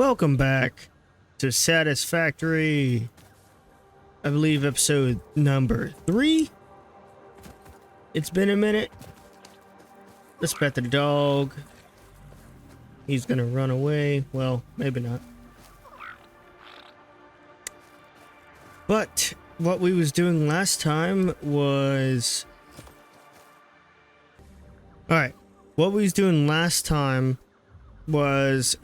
Welcome back to Satisfactory. I believe episode number 3. It's been a minute. Let's pet the dog. He's gonna run away. Well, maybe not. But what we was doing last time was... Alright. What we was doing last time was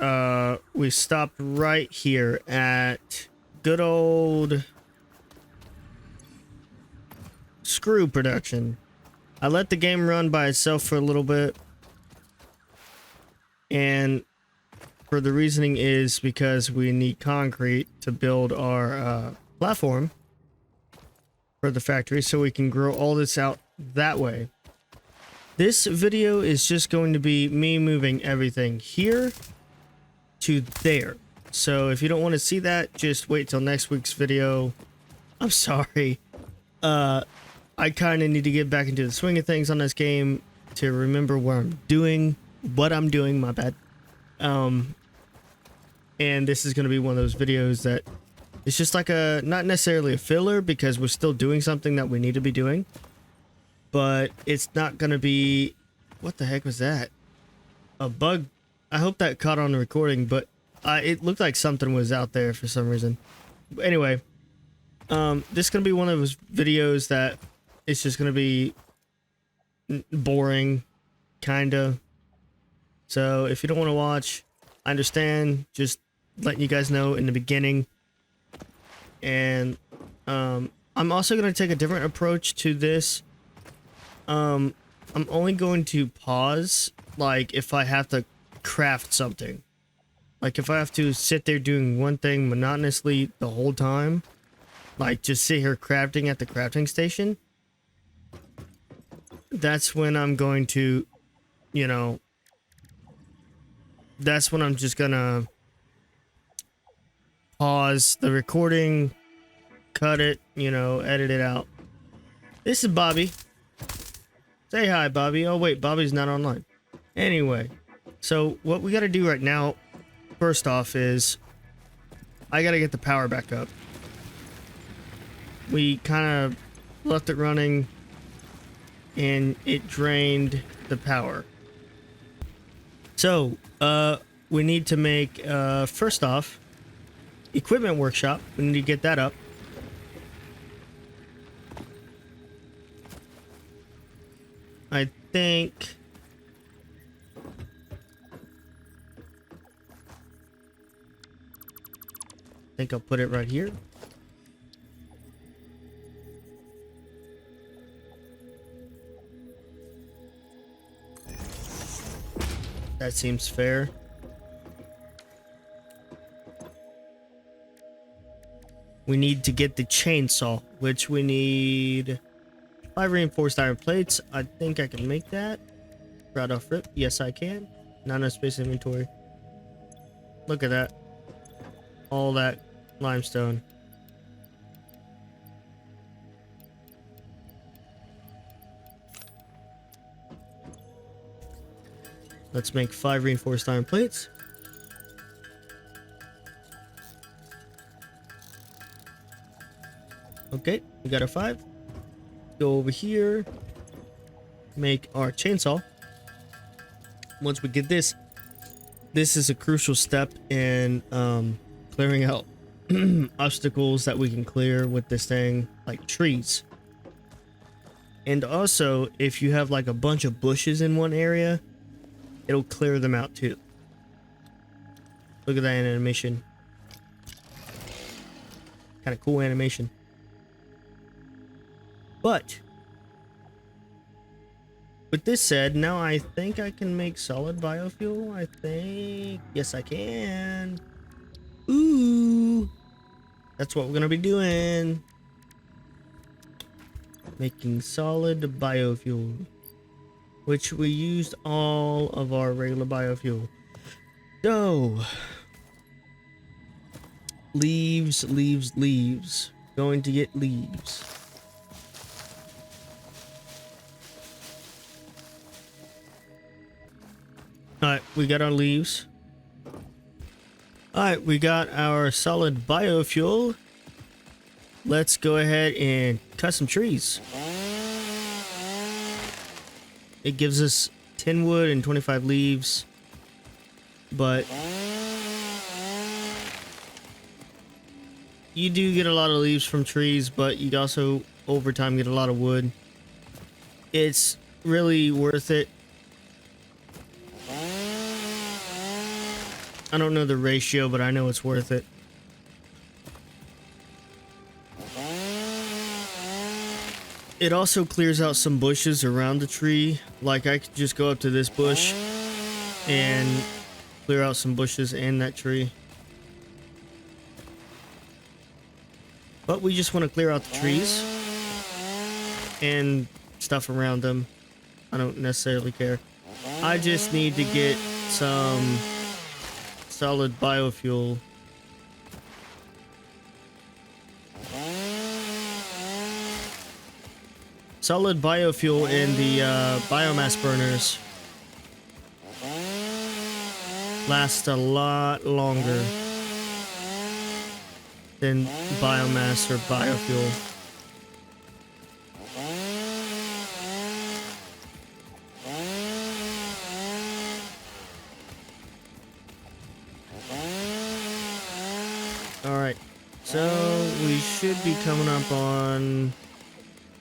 we stopped right here at good old screw production. I let the game run by itself for a little bit, and for the reasoning is because we need concrete to build our platform for the factory so we can grow all this out that way. This video is just going to be me moving everything here to there. So if you don't want to see that, just wait till next week's video. I'm sorry. I kind of need to get back into the swing of things on this game to remember what I'm doing, my bad. And this is going to be one of those videos that it's just like not necessarily a filler because we're still doing something that we need to be doing. But it's not gonna be... What the heck was that? A bug? I hope that caught on the recording, but it looked like something was out there for some reason. But anyway, this is gonna be one of those videos that it's just gonna be boring, kinda. So if you don't want to watch, I understand. Just letting you guys know in the beginning. And I'm also gonna take a different approach to this. I'm only going to pause, like, if I have to craft something. Like, if I have to sit there doing one thing monotonously the whole time, like, just sit here crafting at the crafting station, that's when I'm going to, you know, that's when I'm just gonna pause the recording, cut it, you know, edit it out. This is Bobby. Say hi, Bobby. Oh, wait, Bobby's not online. Anyway, so what we got to do right now, first off, is I got to get the power back up. We kind of left it running, and it drained the power. So, we need to make, first off, equipment workshop. We need to get that up. I think I'll put it right here. That seems fair. We need to get the chainsaw, which we need 5 reinforced iron plates. I think I can make that. Right off rip. Yes, I can. Not enough space inventory. Look at that. All that limestone. Let's make 5 reinforced iron plates. Okay, we got our 5. Go over here, make our chainsaw. Once we get this is a crucial step in clearing out obstacles that we can clear with this thing, like trees. And also, if you have like a bunch of bushes in one area, it'll clear them out too. Look at that animation. Kind of cool animation. But with this said, now I think I can make solid biofuel. I think, yes, I can. Ooh, that's what we're gonna be doing. Making solid biofuel, which we used all of our regular biofuel. So, leaves. Going to get leaves. Alright, we got our leaves. All right, we got our solid biofuel. Let's go ahead and cut some trees. It gives us 10 wood and 25 leaves, but you do get a lot of leaves from trees, but you also over time get a lot of wood. It's really worth it. I don't know the ratio, but I know it's worth it. It also clears out some bushes around the tree. Like I could just go up to this bush and clear out some bushes in that tree. But we just want to clear out the trees and stuff around them. I don't necessarily care. I just need to get some solid biofuel. Solid biofuel in the biomass burners last a lot longer than biomass or biofuel. Alright, so we should be coming up on...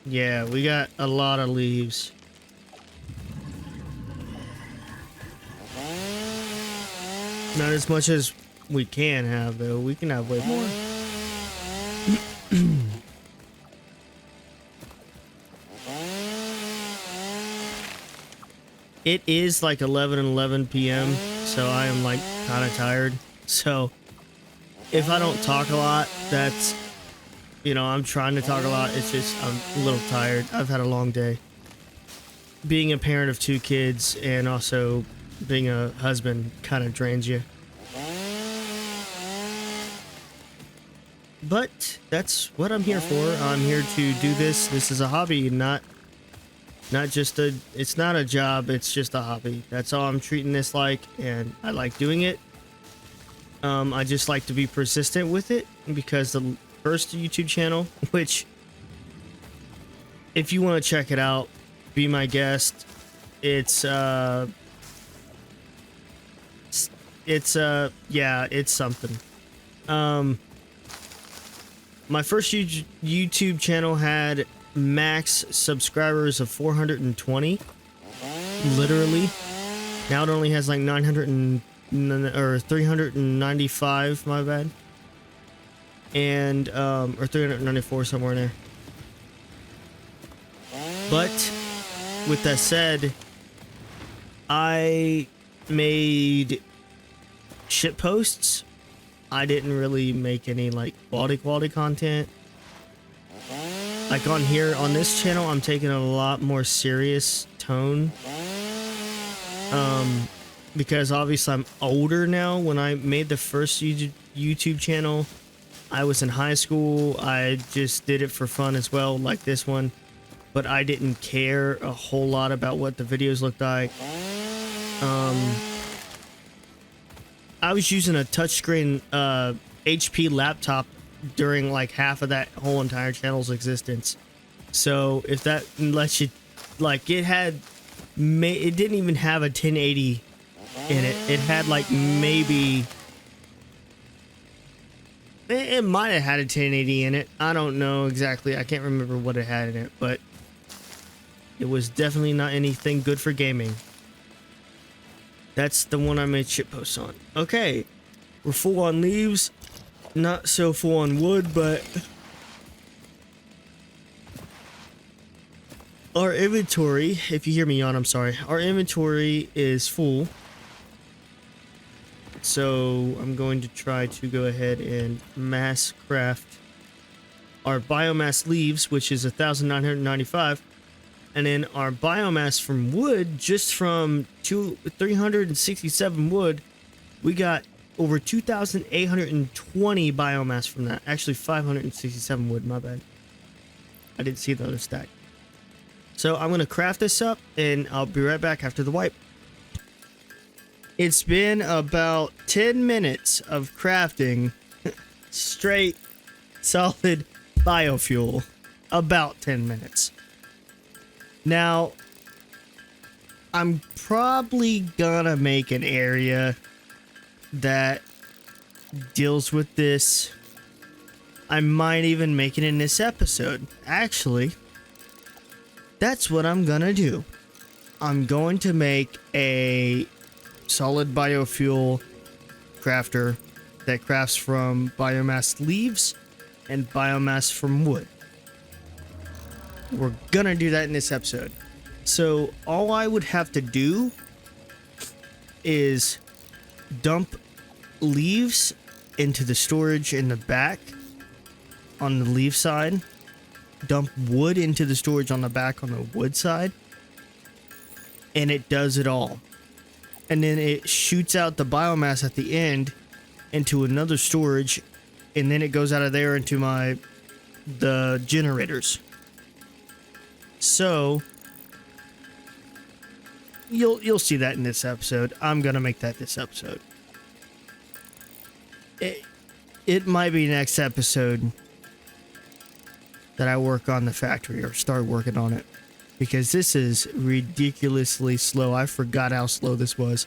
Yeah, we got a lot of leaves. Not as much as we can have, though. We can have way more. It is like 11 p.m., so I am like kind of tired. So if I don't talk a lot, that's, you know, I'm trying to talk a lot. It's just I'm a little tired. I've had a long day. Being a parent of 2 kids and also being a husband kind of drains you. But that's what I'm here for. I'm here to do this. This is a hobby, not just a, it's not a job, it's just a hobby. That's all I'm treating this like, and I like doing it. I just like to be persistent with it, because the first YouTube channel, which if you want to check it out, be my guest. It's yeah, it's something. My first YouTube channel had max subscribers of 420, literally. Now it only has like 395, my bad, and or 394, somewhere in there. But with that said, I made shit posts. I didn't really make any like quality content. Like on here, on this channel, I'm taking a lot more serious tone. Because obviously I'm older now. When I made the first YouTube channel, I was in high school. I just did it for fun as well, like this one. But I didn't care a whole lot about what the videos looked like. I was using a touchscreen HP laptop during like half of that whole entire channel's existence. So if that lets you, like, it didn't even have a 1080 in it. It had like maybe, it might have had a 1080 in it. I don't know exactly. I can't remember what it had in it, but it was definitely not anything good for gaming. That's the one I made shitposts on. Okay, we're full on leaves. Not so full on wood, but our inventory, if you hear me yawn, I'm sorry. Our inventory is full. So I'm going to try to go ahead and mass craft our biomass leaves, which is 1,995. And then our biomass from wood, just from 367 wood, we got over 2,820 biomass from that. Actually, 567 wood, my bad. I didn't see the other stack. So I'm going to craft this up, and I'll be right back after the wipe. It's been about 10 minutes of crafting straight solid biofuel. About 10 minutes. Now, I'm probably gonna make an area that deals with this. I might even make it in this episode. Actually, that's what I'm gonna do. I'm going to make a solid biofuel crafter that crafts from biomass leaves and biomass from wood. We're gonna do that in this episode. So all I would have to do is dump leaves into the storage in the back on the leaf side, dump wood into the storage on the back on the wood side, and it does it all. And then it shoots out the biomass at the end into another storage, and then it goes out of there into the generators. So you'll see that in this episode. I'm gonna make that this episode. It might be next episode that I work on the factory or start working on it, because this is ridiculously slow. I forgot how slow this was.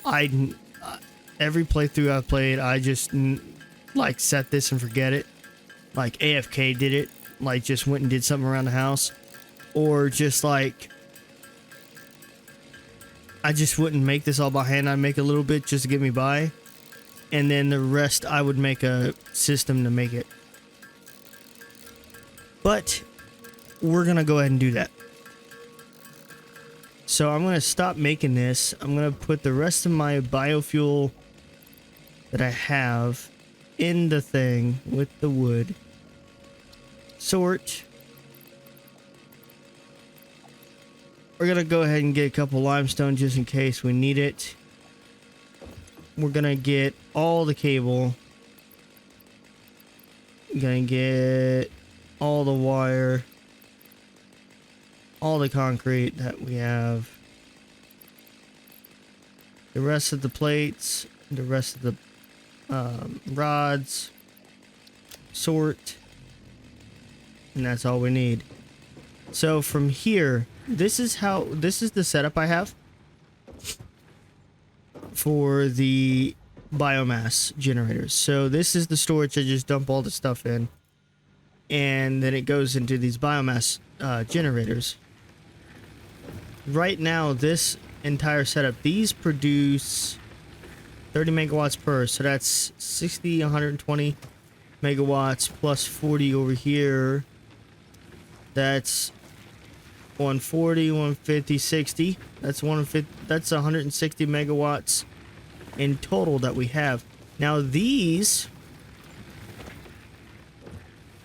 Every playthrough I've played, I just like set this and forget it. Like AFK did it, like just went and did something around the house, or just like I just wouldn't make this all by hand. I'd make a little bit just to get me by, and then the rest I would make a system to make it. But we're gonna go ahead and do that. So I'm gonna stop making this. I'm gonna put the rest of my biofuel that I have in the thing with the wood. Sort. We're gonna go ahead and get a couple limestone just in case we need it. We're gonna get all the cable. Gonna get all the wire, all the concrete that we have, the rest of the plates, the rest of the rods, sort, and that's all we need. So from here, this is the setup I have for the biomass generators. So this is the storage I just dump all the stuff in, and then it goes into these biomass generators. Right now, this entire setup, these produce 30 megawatts per, so that's 60, 120 megawatts plus 40 over here. That's 140, 150, 60. That's 150. That's 160 megawatts in total that we have. Now these,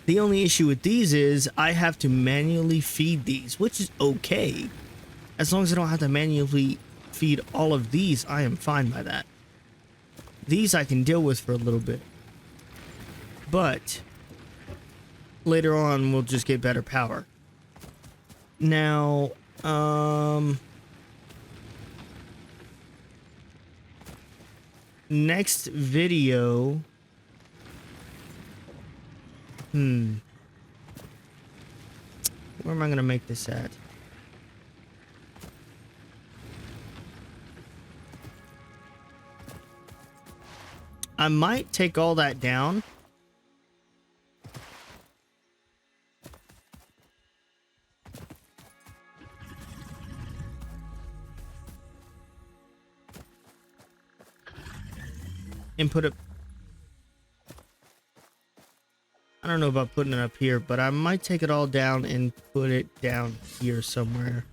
the only issue with these is I have to manually feed these, which is okay. As long as I don't have to manually feed all of these, I am fine by that. These I can deal with for a little bit. But later on, we'll just get better power. Now, next video, where am I going to make this at? I might take all that down. And put it, I don't know about putting it up here, but I might take it all down and put it down here somewhere.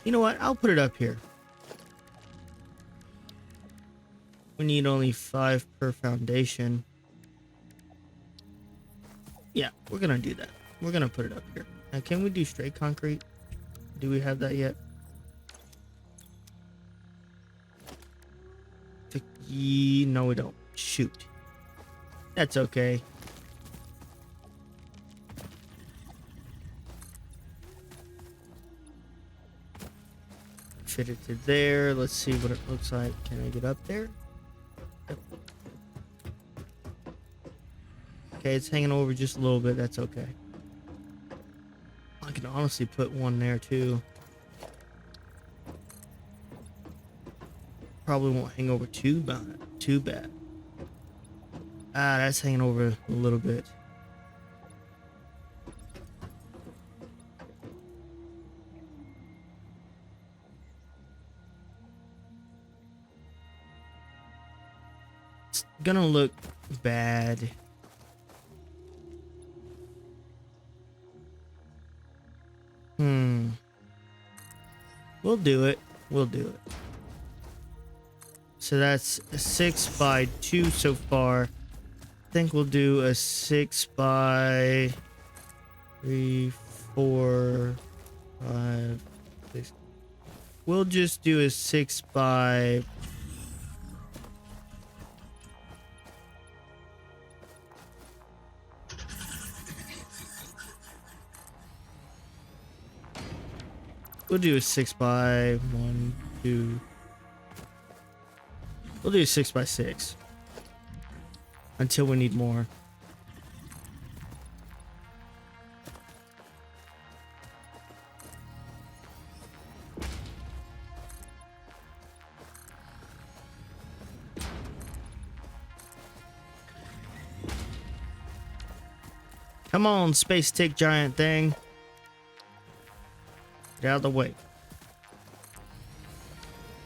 You know what? I'll put it up here. We We need only 5 per foundation. Yeah, we're gonna do that. We're gonna put it up here. Now, can we do straight concrete? Do we have that yet? No, we don't. Shoot. That's okay. Fit it to there. Let's see what it looks like. Can I get up there? Yep. Okay, it's hanging over just a little bit. That's okay. I can honestly put one there too. Probably won't hang over too bad. Ah, that's hanging over a little bit. It's gonna look bad. We'll do it. We'll do it. So that's a 6 by 2 so far. I think we'll do a 6 by 3, 4, 5, 6. We'll just do a 6 by... We'll do a 6 by 1, 2. We'll do a 6 by 6 until we need more. Come on, space tick giant thing. Get out of the way.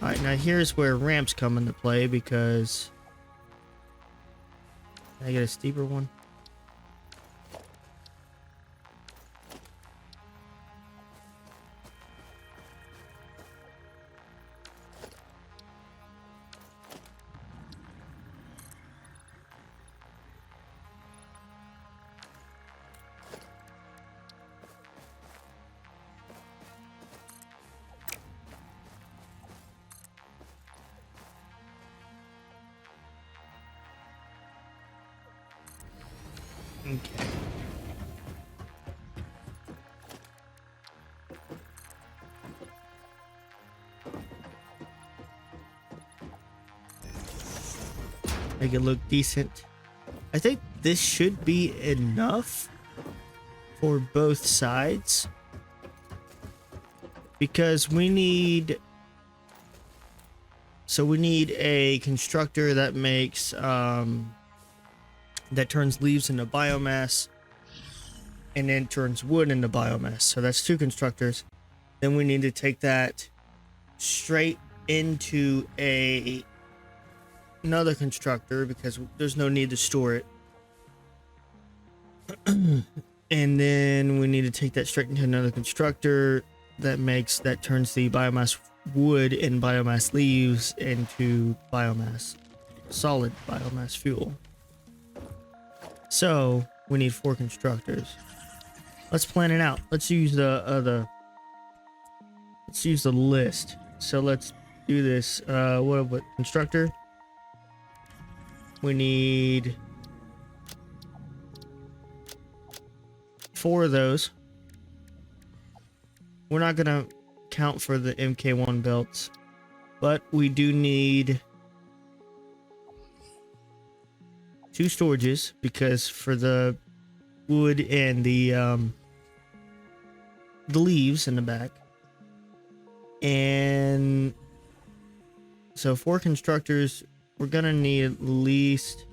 Alright, now here's where ramps come into play because... Can I get a steeper one? Okay. Make it look decent. I think this should be enough for both sides because we need... So we need a constructor that makes that turns leaves into biomass and then turns wood into biomass. So that's 2 constructors. Then we need to take that straight into another constructor because there's no need to store it. And then we need to take that straight into another constructor that turns the biomass wood and biomass leaves into biomass, solid biomass fuel. So we need 4 constructors. Let's plan it out. Let's use the list. So let's do this. What constructor? We need 4 of those. We're not gonna count for the MK1 belts, but we do need 2 storages because for the wood and the leaves in the back. And so 4 constructors, we're gonna need at least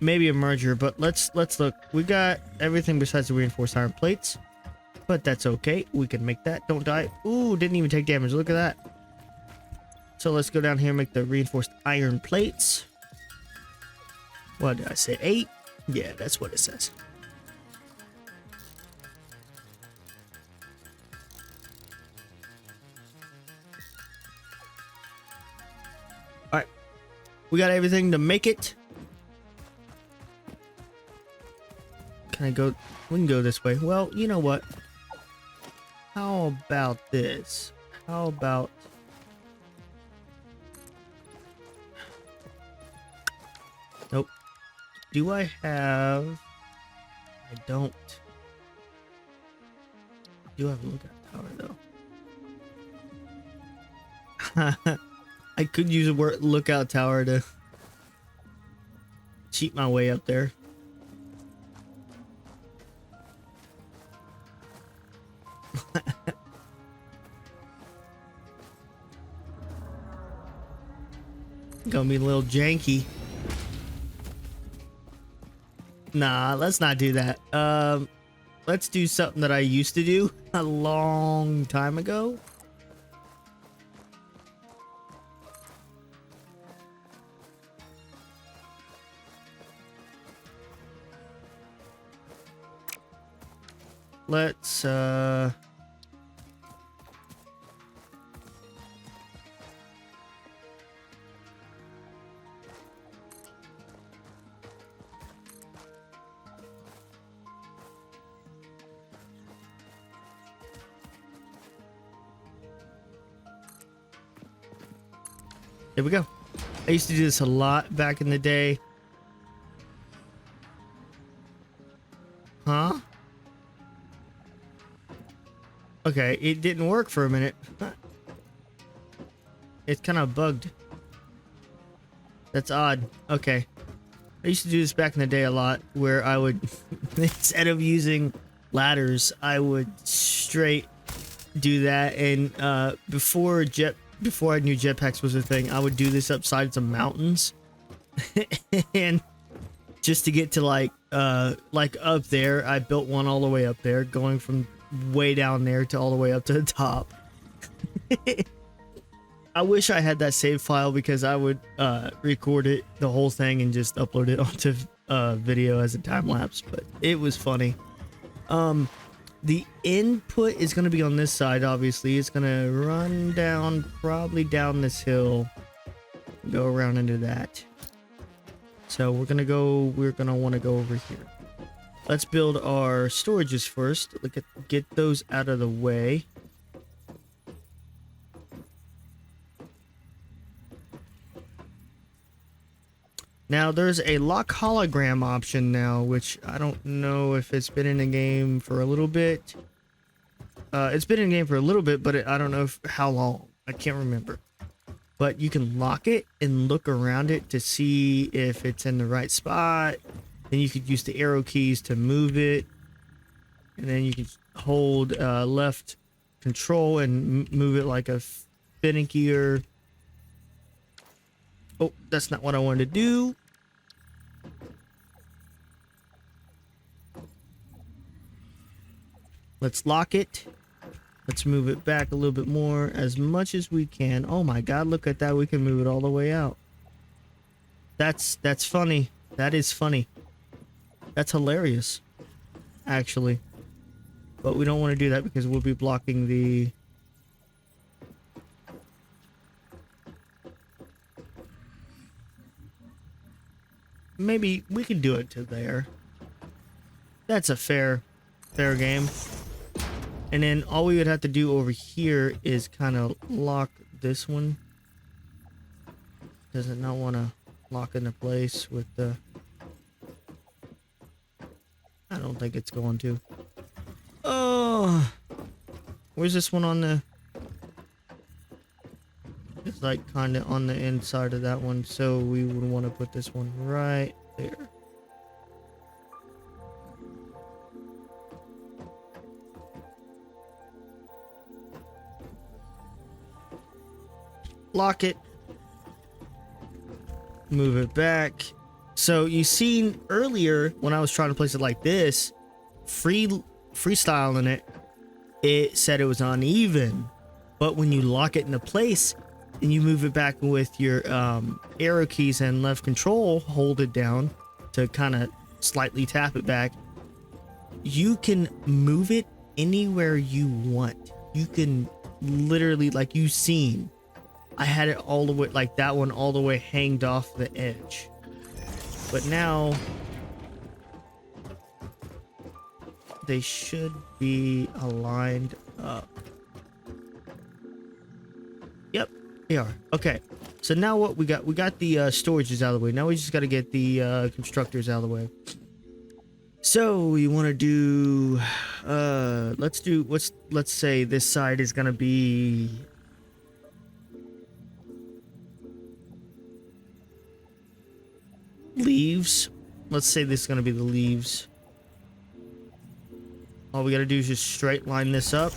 maybe a merger, but let's look. We got everything besides the reinforced iron plates. But that's okay. We can make that. Don't die. Ooh, didn't even take damage. Look at that. So let's go down here and make the reinforced iron plates. What did I say? 8? Yeah, that's what it says. We got everything to make it. Can I go? We can go this way. Well, you know what? How about this? How about... Nope. Do I have... I don't. Do have a lookout tower though. I could use a word lookout tower to cheat my way up there. Gonna be a little janky. Nah, let's not do that. Let's do something that I used to do a long time ago. Let's there we go. I used to do this a lot back in the day. Huh? Okay, it didn't work for a minute. It's kind of bugged. That's odd. Okay. I used to do this back in the day a lot, where I would, instead of using ladders, I would straight do that. And before I knew jetpacks was a thing, I would do this up sides of mountains. And just to get to like up there, I built one all the way up there, going from way down there to all the way up to the top. I wish I had that save file, because I would record it, the whole thing, and just upload it onto video as a time lapse, but it was funny. The input is going to be on this side. Obviously it's going to run down, probably down this hill, go around into that. So we're going to want to go over here. Let's build our storages first. Get those out of the way. Now there's a lock hologram option now, which I don't know if it's been in the game for a little bit. It's been in the game for a little bit, but I don't know how long. I can't remember. But you can lock it and look around it to see if it's in the right spot. Then you could use the arrow keys to move it, and then you can hold left control and move it like a finickier. Oh, that's not what I wanted to do. Let's lock it. Let's move it back a little bit more, as much as we can. Oh my god, look at that. We can move it all the way out. That's funny. That is funny. That's hilarious, actually. But we don't want to do that, because we'll be blocking the... Maybe we can do it to there. That's a fair game. And then all we would have to do over here is kind of lock this one. Does it not want to lock into place with the... I don't think it's going to. Oh, where's this one on the... It's like kind of on the inside of that one, so we would want to put this one right there. Lock it. Move it back. So you seen earlier when I was trying to place it like this, freestyling it said it was uneven. But when you lock it into place and you move it back with your arrow keys and left control, hold it down to kind of slightly tap it back, you can move it anywhere you want. You can literally, like you've seen, I had it all the way, like that one all the way hanged off the edge. But now they should be aligned up. Yep, they are. Okay. So now what we got the storages out of the way. Now we just got to get the constructors out of the way. So we want to do let's say this side is going to be leaves. Let's say this is going to be the leaves. All we got to do is just straight line this up.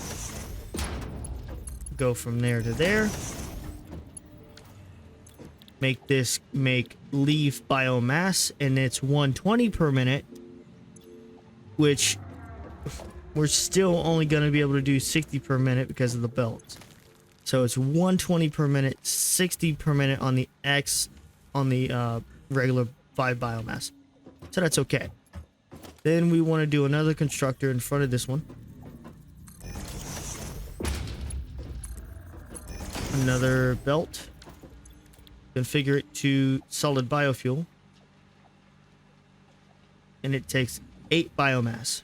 Go from there to there. Make leaf biomass, and it's 120 per minute, which we're still only going to be able to do 60 per minute because of the belts. So it's 120 per minute, 60 per minute on the regular 5 biomass. So that's okay. Then we want to do another constructor in front of this one. Another belt. Configure it to solid biofuel. And it takes 8 biomass.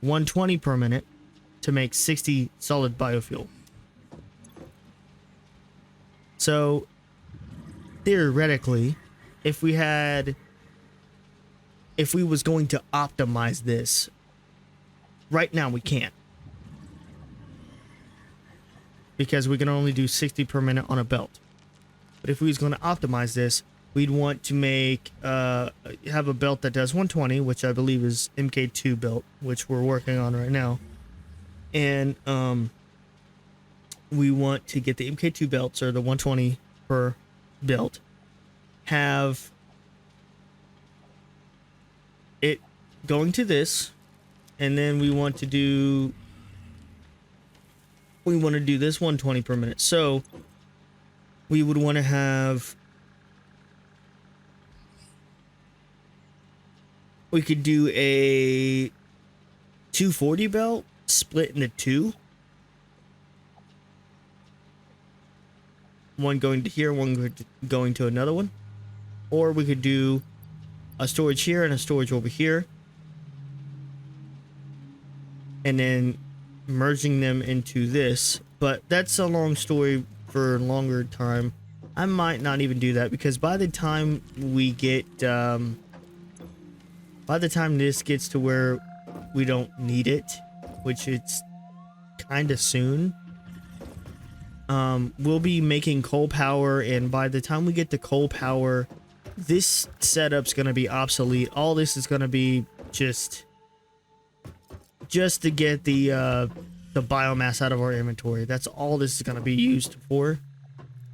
120 per minute to make 60 solid biofuel. So theoretically, if we was going to optimize this, right now we can't. Because we can only do 60 per minute on a belt. But if we was going to optimize this, we'd want to make have a belt that does 120, which I believe is MK2 belt, which we're working on right now. And we want to get the MK2 belts, or the 120 per belt, have it going to this, and then we want to do this 120 per minute. So we would want to have, we could do a 240 belt split into 2. One going to here, one going to another one. Or we could do a storage here and a storage over here, and then merging them into this. But that's a long story for a longer time. I might not even do that, because by the time we get by the time this gets to where we don't need it, which it's kind of soon, we'll be making coal power, and by the time we get to coal power, this setup's gonna be obsolete. All this is gonna be just to get the biomass out of our inventory. That's all this is gonna be used for.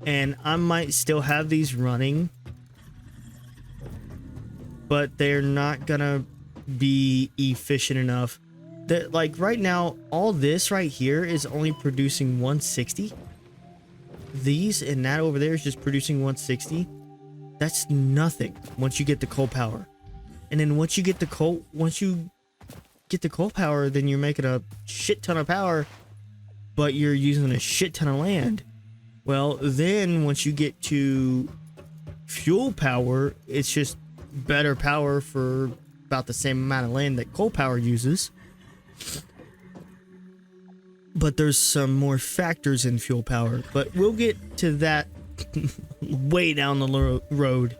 And I might still have these running, but they're not gonna be efficient enough. That, like, right now, all this right here is only producing 160. These and that over there is just producing 160. That's nothing once you get the coal power. And then once you get the coal power, then you're making a shit ton of power, but you're using a shit ton of land. Well, then once you get to fuel power, it's just better power for about the same amount of land that coal power uses. But there's some more factors in fuel power, but we'll get to that way down the road.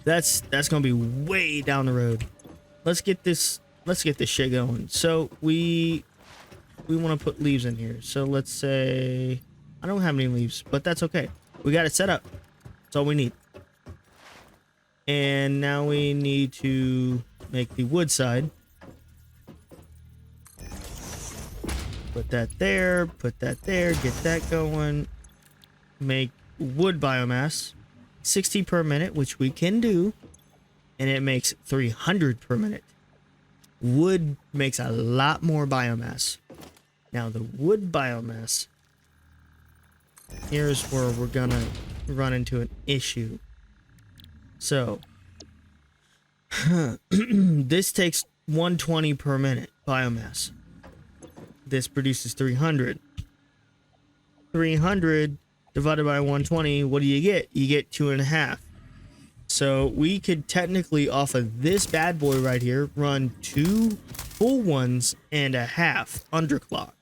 That's gonna be way down the road. Let's get this shit going. So we want to put leaves in here. So let's say I don't have any leaves, but that's okay. We got it set up. That's all we need. And now we need to make the wood side. Put that there, get that going. Make wood biomass 60 per minute, which we can do, and it makes 300 per minute. Wood makes a lot more biomass. Now the wood biomass, here's where we're gonna run into an issue. So this takes 120 per minute biomass. This produces 300. 300 divided by 120, what do you get? You get 2.5. So we could technically, off of this bad boy right here, run 2 full 1s and a half underclocked.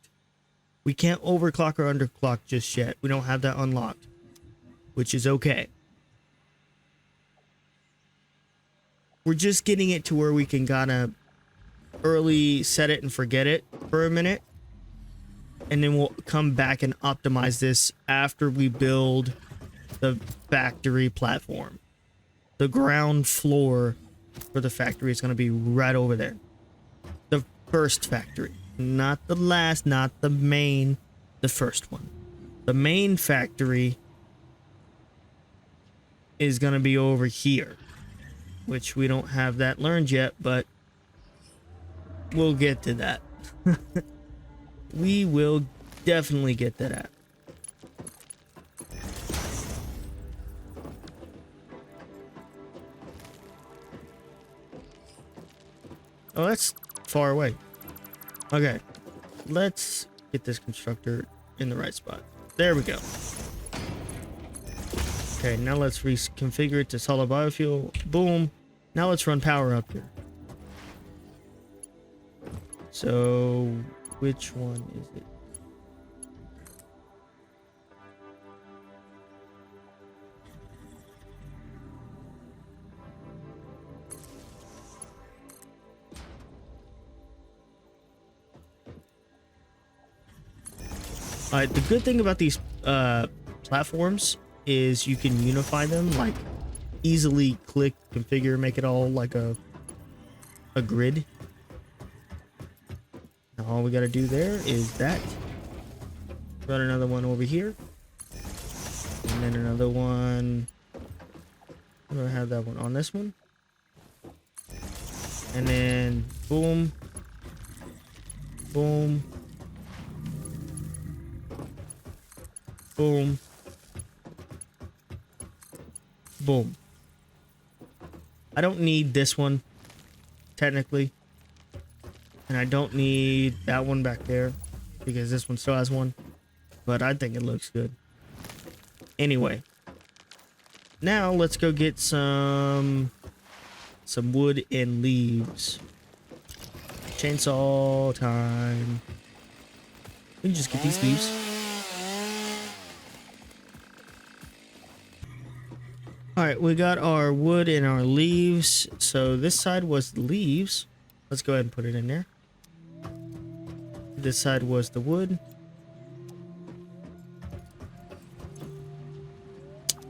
We can't overclock or underclock just yet. We don't have that unlocked, which is okay. We're just getting it to where we can kind of early set it and forget it for a minute. And then we'll come back and optimize this after we build the factory platform. The ground floor for the factory is going to be right over there. The first factory. Not the last, not the main, the first one. The main factory is going to be over here, which we don't have that learned yet, but we'll get to that. We will definitely get to that. Oh, that's far away. Okay, let's get this constructor in the right spot. There we go. Okay, now let's reconfigure it to solid biofuel. Boom. Now let's run power up here. So, which one is it? Alright, the good thing about these platforms is you can unify them, like easily click, configure, make it all like a grid. Now all we gotta do there is that. Run another one over here. And then another one. I'm gonna have that one on this one. And then boom. Boom. Boom. Boom. I don't need this one, technically. And I don't need that one back there, because this one still has one. But I think it looks good. Anyway. Now let's go get some wood and leaves. Chainsaw time. We can just get these leaves. Alright, we got our wood and our leaves. So this side was the leaves. Let's go ahead and put it in there. This side was the wood.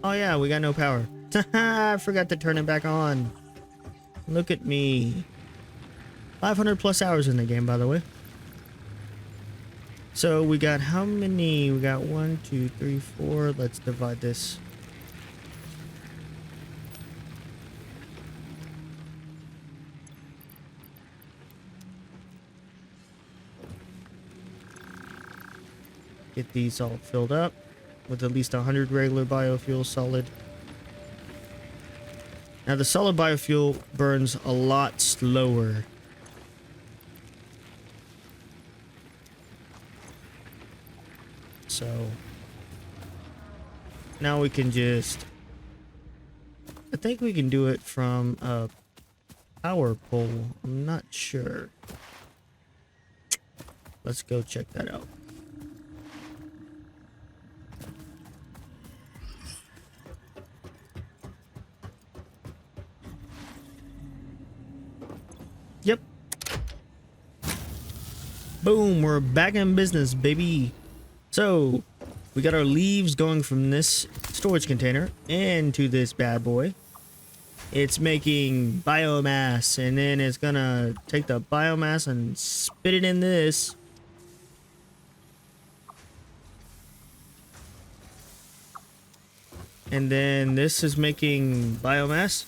Oh yeah, we got no power. I forgot to turn it back on. Look at me. 500 plus hours in the game, by the way. So we got how many? We got 1, 2, 3, 4. Let's divide this. Get these all filled up with at least 100 regular biofuel solid. Now the solid biofuel burns a lot slower. So now we can just, I think we can do it from a power pole. I'm not sure. Let's go check that out. Yep. Boom, we're back in business, baby. So, we got our leaves going from this storage container into this bad boy. It's making biomass, and then it's gonna take the biomass and spit it in this. And then this is making biomass.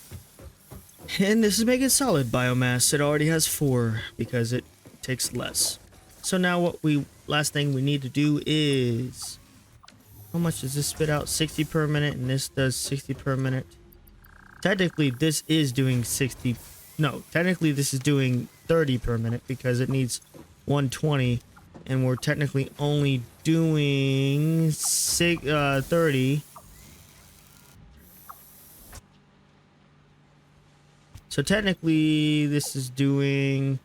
And this is making solid biomass. It already has 4 because it takes less. So now what last thing we need to do is, how much does this spit out? 60 per minute, and this does 60 per minute. Technically this is doing 60. No, technically this is doing 30 per minute because it needs 120 and we're technically only doing 30. So technically this is doing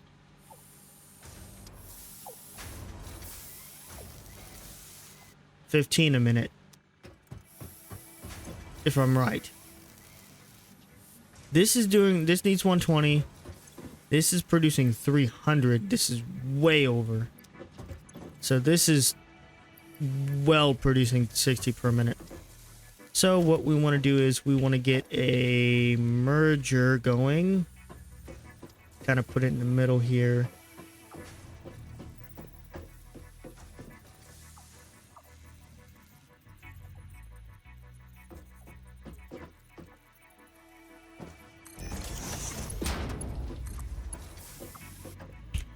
15 a minute, if I'm right. This needs 120. This is producing 300. This is way over. So this is well producing 60 per minute. So what we want to do is we want to get a merger going. Kind of put it in the middle here.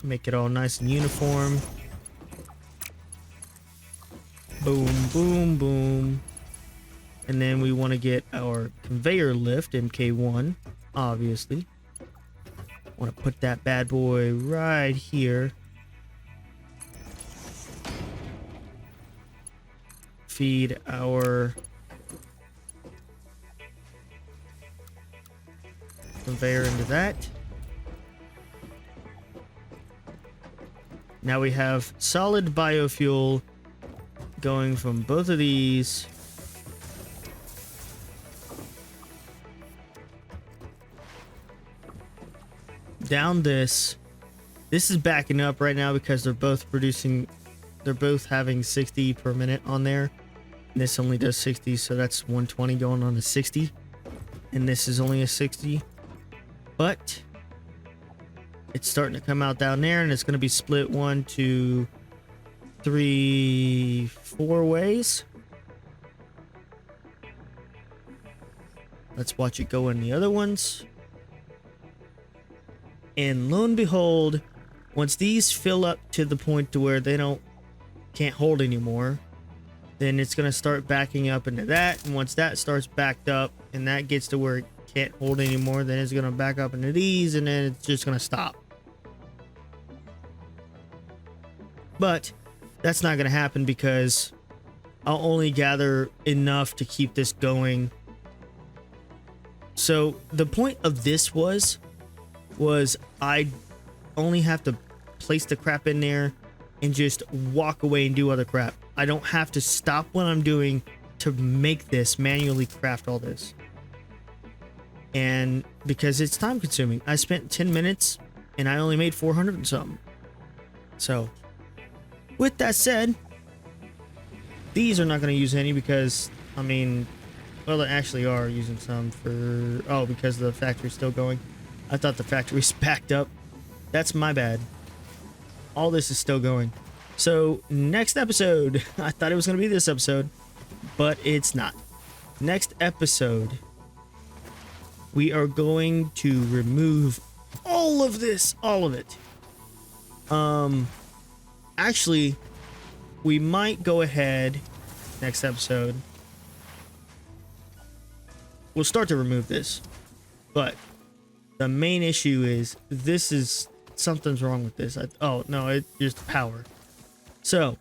Make it all nice and uniform. Boom, boom, boom. And then we want to get our conveyor lift, MK1, obviously. Want to put that bad boy right here. Feed our conveyor into that. Now we have solid biofuel going from both of these. Down this. This is backing up right now because they're both having 60 per minute on there. And this only does 60, so that's 120 going on to 60. And this is only a 60. But it's starting to come out down there, and it's going to be split 1, 2, 3, 4 ways. Let's watch it go in the other ones. And lo and behold, once these fill up to the point to where they can't hold anymore, then it's going to start backing up into that. And once that starts backed up and that gets to where it can't hold anymore, then it's going to back up into these, and then it's just going to stop. But that's not going to happen because I'll only gather enough to keep this going. So the point of this was I only have to place the crap in there and just walk away and do other crap. I don't have to stop what I'm doing to make this, manually craft all this. And because it's time consuming. I spent 10 minutes and I only made 400 and something. So with that said, these are not going to use any because, I mean, well, they actually are using some for, because the factory's still going. I thought the factory's backed up. That's my bad. All this is still going. So next episode, I thought it was going to be this episode, but it's not. Next episode, we are going to remove all of this, all of it. Actually, we might go ahead next episode. We'll start to remove this, but the main issue is something's wrong with this. Oh no, it's just power. So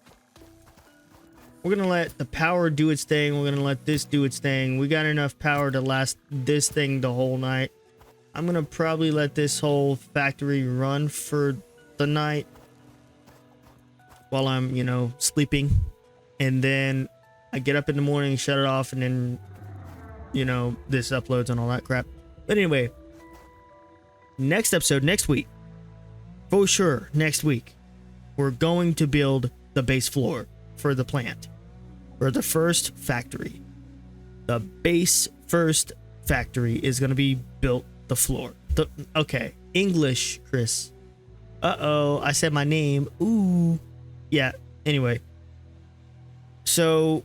we're gonna let the power do its thing. We're gonna let this do its thing. We got enough power to last this thing the whole night. I'm gonna probably let this whole factory run for the night while I'm, sleeping. And then I get up in the morning, shut it off, and then, this uploads and all that crap. But anyway, next episode, next week, for sure, next week, we're going to build the base floor for the plant, for the first factory. The base first factory is going to be built, the floor. Okay, English, Chris. Uh-oh, I said my name. Ooh. Yeah, anyway. So,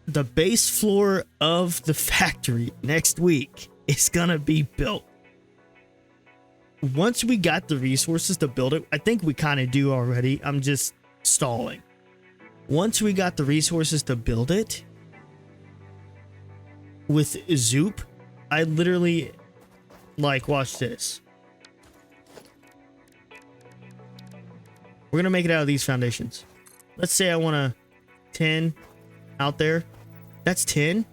the base floor of the factory next week is going to be built. Once we got the resources to build it, I think we kind of do already. I'm just stalling. Once we got the resources to build it with Zoop, I literally, watch this. We're going to make it out of these foundations. Let's say I want a 10 out there. That's 10.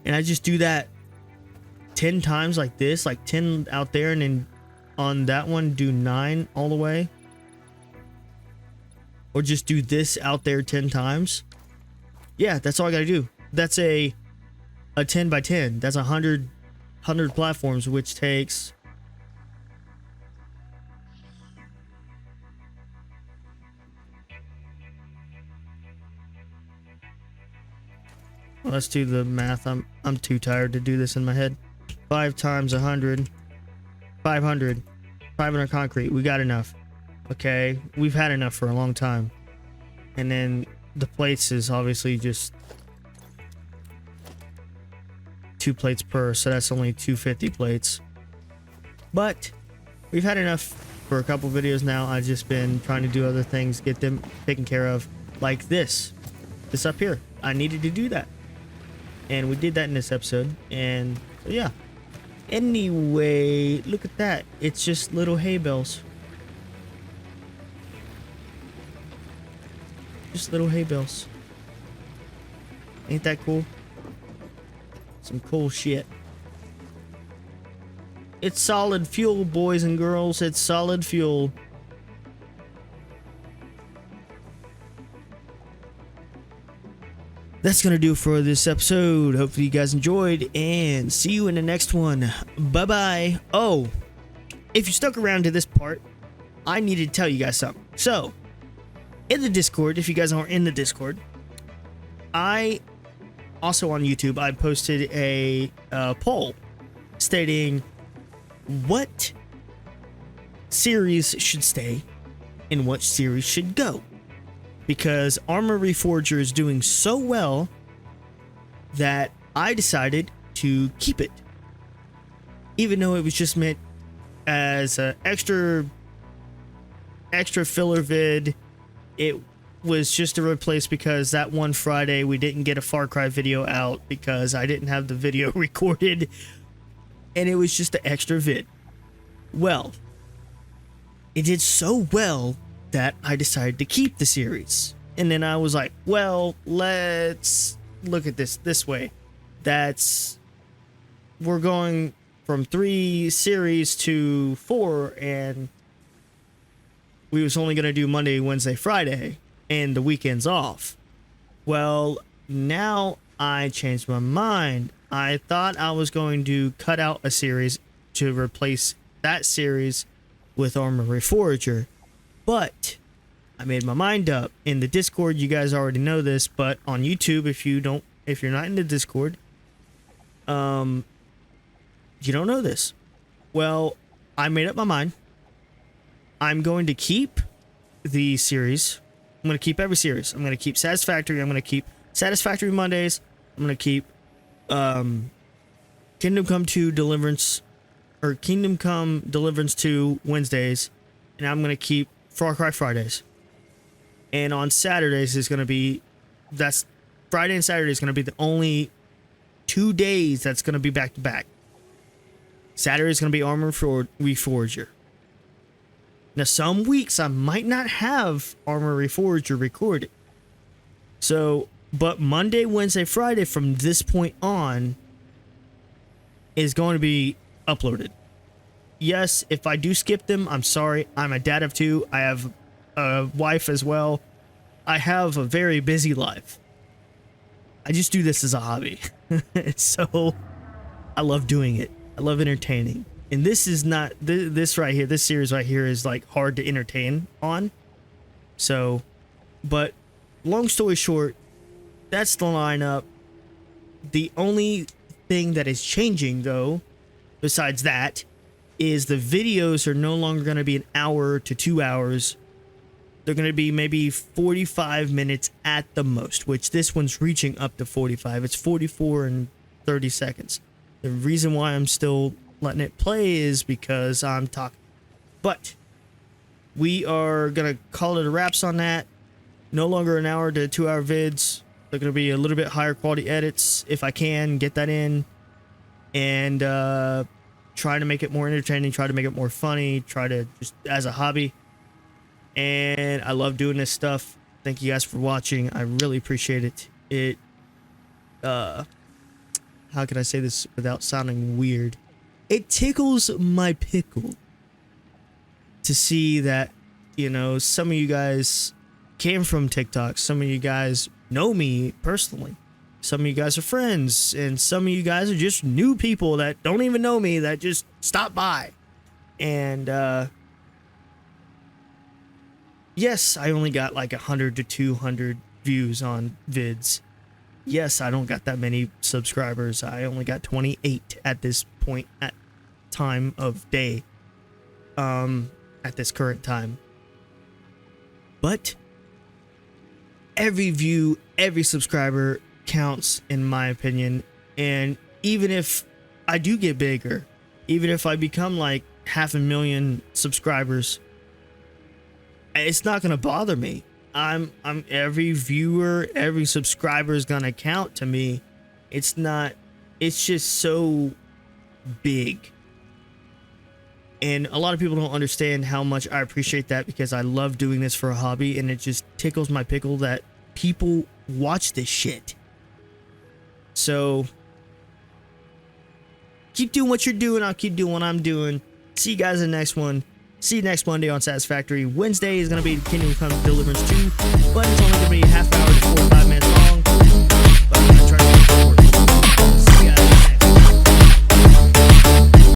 And I just do that 10 times like this, like 10 out there, and then on that one do 9 all the way. Or just do this out there 10 times. Yeah, that's all I gotta do. That's a 10 by 10. That's 100 platforms, which takes... Well, let's do the math. I'm too tired to do this in my head. 5 times 100. 500. 500 concrete. We got enough. Okay, we've had enough for a long time. And then the plates is obviously just 2 plates per, so that's only 250 plates. But we've had enough for a couple videos now. I've just been trying to do other things, get them taken care of, like this up here. I needed to do that, and we did that in this episode. And so yeah, anyway, look at that. It's just little hay bales. Just little hay bales. Ain't that cool? Some cool shit. It's solid fuel, boys and girls. It's solid fuel. That's gonna do it for this episode. Hopefully you guys enjoyed, and see you in the next one. Bye bye. Oh, if you stuck around to this part, I needed to tell you guys something. So, in the Discord, if you guys aren't in the Discord, I also on YouTube, I posted a poll stating what series should stay and what series should go, because Armor Reforger is doing so well that I decided to keep it, even though it was just meant as an extra filler vid. It was just a replace because that one Friday we didn't get a Far Cry video out because I didn't have the video recorded, and it was just an extra vid. Well, it did so well that I decided to keep the series. And then I was like, well, let's look at this way. We're going from 3 series to 4, and we was only going to do Monday, Wednesday, Friday, and the weekends off. Well, now I changed my mind. I thought I was going to cut out a series to replace that series with Armor Reforger, but I made my mind up. In the Discord, you guys already know this, but on YouTube, if you're not in the Discord, you don't know this. Well, I made up my mind. I'm going to keep the series. I'm going to keep every series. I'm going to keep Satisfactory. I'm going to keep Satisfactory Mondays. I'm going to keep Kingdom Come 2 Deliverance, or Kingdom Come Deliverance 2 Wednesdays, and I'm going to keep Far Cry Fridays. And on Saturdays is going to be, that's Friday and Saturday is going to be the only 2 days that's going to be back to back. Saturday is going to be Armor Reforger. Now, some weeks I might not have Armor Reforger recorded. So, but Monday, Wednesday, Friday from this point on is going to be uploaded. Yes, if I do skip them, I'm sorry. I'm a dad of 2. I have a wife as well. I have a very busy life. I just do this as a hobby. So, I love doing it. I love entertaining. And this is not, this right here, this series right here is like hard to entertain on. So, but long story short, that's the lineup. The only thing that is changing though, besides that, is the videos are no longer going to be 1 hour to 2 hours. They're going to be maybe 45 minutes at the most, which this one's reaching up to 45. It's 44 and 30 seconds. The reason why I'm still letting it play is because I'm talking. But we are gonna call it a wraps on that. No longer 1 hour to 2 hour vids. They're gonna be a little bit higher quality edits if I can get that in, and try to make it more entertaining, try to make it more funny, try to just as a hobby. and I love doing this stuff. Thank you guys for watching. I really appreciate it. It how can I say this without sounding weird? It tickles my pickle to see that, you know, some of you guys came from TikTok. Some of you guys know me personally. Some of you guys are friends, and some of you guys are just new people that don't even know me that just stop by. And yes, I only got like 100 to 200 views on vids. Yes, I don't got that many subscribers. I only got 28 at this point at time of day. At this current time. But every view, every subscriber counts in my opinion. And even if I do get bigger, even if I become like 500,000 subscribers, it's not gonna bother me. I'm every viewer, every subscriber is gonna count to me. It's just so big. And a lot of people don't understand how much I appreciate that, because I love doing this for a hobby, and it just tickles my pickle that people watch this shit. So keep doing what you're doing. I'll keep doing what I'm doing. See you guys in the next one. See you next Monday on Satisfactory. Wednesday is going to be Kingdom Come Deliverance 2, but it's only going to be a half hour to 45 minutes long.